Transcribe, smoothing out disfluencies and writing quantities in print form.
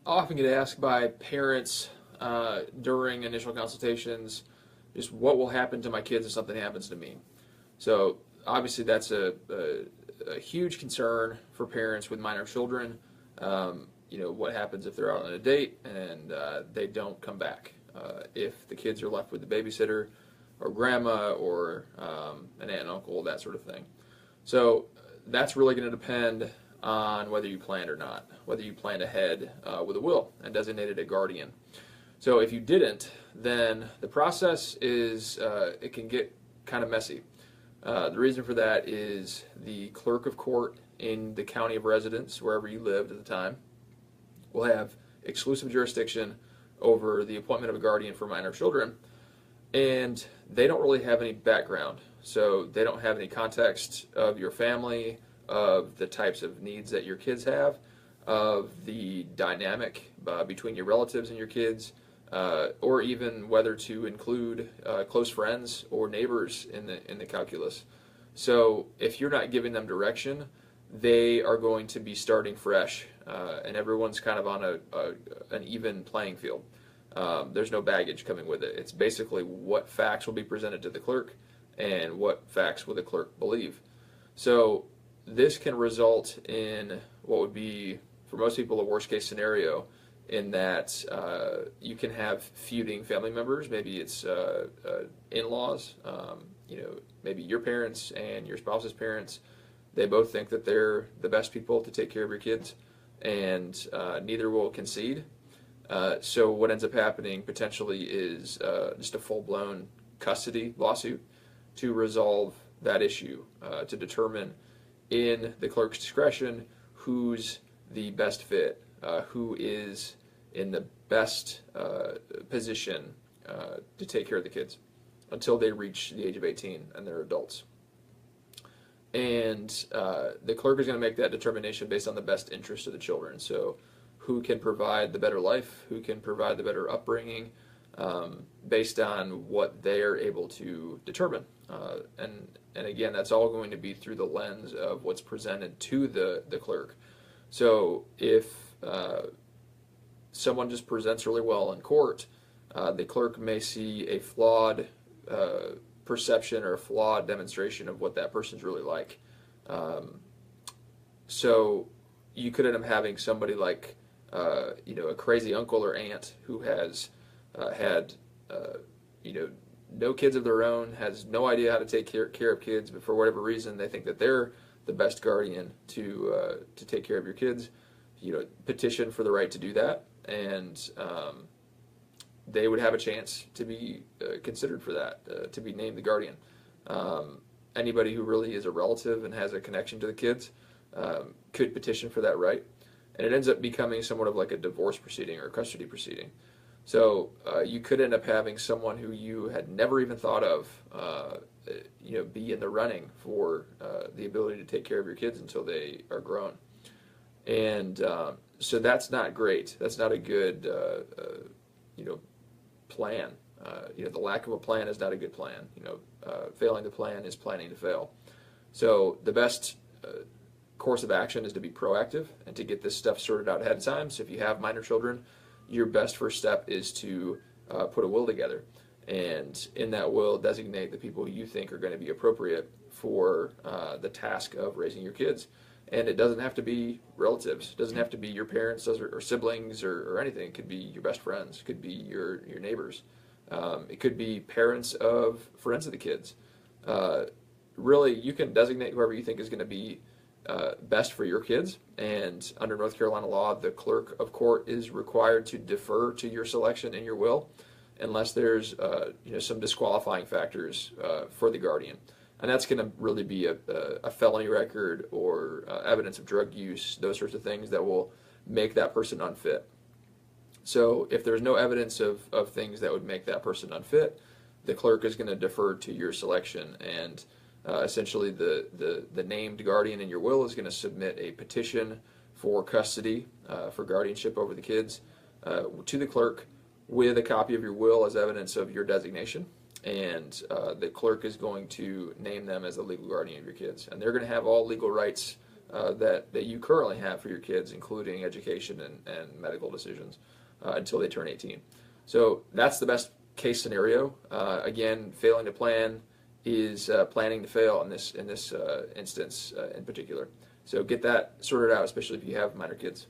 often get asked by parents during initial consultations, just what will happen to my kids if something happens to me. So obviously that's a huge concern for parents with minor children. What happens if they're out on a date and they don't come back? If the kids are left with the babysitter or grandma or an aunt and uncle, that sort of thing. So that's really going to depend on whether you planned or not, whether you planned ahead with a will and designated a guardian. So if you didn't, then the process is, it can get kind of messy. The reason for that is the clerk of court in the county of residence, wherever you lived at the time, will have exclusive jurisdiction over the appointment of a guardian for minor children, and they don't really have any background. So they don't have any context of your family, of the types of needs that your kids have, of the dynamic between your relatives and your kids, or even whether to include close friends or neighbors in the calculus. So if you're not giving them direction, they are going to be starting fresh, and everyone's kind of on an even playing field. There's no baggage coming with it. It's basically what facts will be presented to the clerk and what facts will the clerk believe. So this can result in what would be, for most people, a worst case scenario, in that you can have feuding family members. Maybe it's in-laws, maybe your parents and your spouse's parents. They both think that they're the best people to take care of your kids, and neither will concede. So what ends up happening potentially is just a full-blown custody lawsuit to resolve that issue, to determine in the clerk's discretion who's the best fit, who is in the best position to take care of the kids until they reach the age of 18 and they're adults. And the clerk is going to make that determination based on the best interest of the children. So who can provide the better life, who can provide the better upbringing, based on what they're able to determine. And again, that's all going to be through the lens of what's presented to the clerk. So if someone just presents really well in court, the clerk may see a flawed perception or a flawed demonstration of what that person's really like. So you could end up having somebody like a crazy uncle or aunt who has had no kids of their own, has no idea how to take care of kids, but for whatever reason they think that they're the best guardian to take care of your kids. Petition for the right to do that, and they would have a chance to be considered for that, to be named the guardian. Anybody who really is a relative and has a connection to the kids could petition for that right, and it ends up becoming somewhat of like a divorce proceeding or a custody proceeding. So you could end up having someone who you had never even thought of, be in the running for the ability to take care of your kids until they are grown. And so that's not great. That's not a good, plan. The lack of a plan is not a good plan. Failing to plan is planning to fail. So the best course of action is to be proactive and to get this stuff sorted out ahead of time. So if you have minor children, your best first step is to put a will together, and in that will designate the people you think are going to be appropriate for the task of raising your kids. And it doesn't have to be relatives. It doesn't have to be your parents or siblings or anything. It could be your best friends. It could be your neighbors. It could be parents of friends of the kids. Really, you can designate whoever you think is going to be best for your kids, and under North Carolina law, the clerk of court is required to defer to your selection in your will, unless there's some disqualifying factors for the guardian, and that's going to really be a felony record or evidence of drug use, those sorts of things that will make that person unfit. So if there's no evidence of things that would make that person unfit, the clerk is going to defer to your selection, and essentially the named guardian in your will is going to submit a petition for custody, for guardianship over the kids, to the clerk with a copy of your will as evidence of your designation, and the clerk is going to name them as the legal guardian of your kids, and they're going to have all legal rights that you currently have for your kids, including education and medical decisions, until they turn 18. So that's the best case scenario. Again, failing to plan is planning to fail in this instance in particular. So get that sorted out, especially if you have minor kids.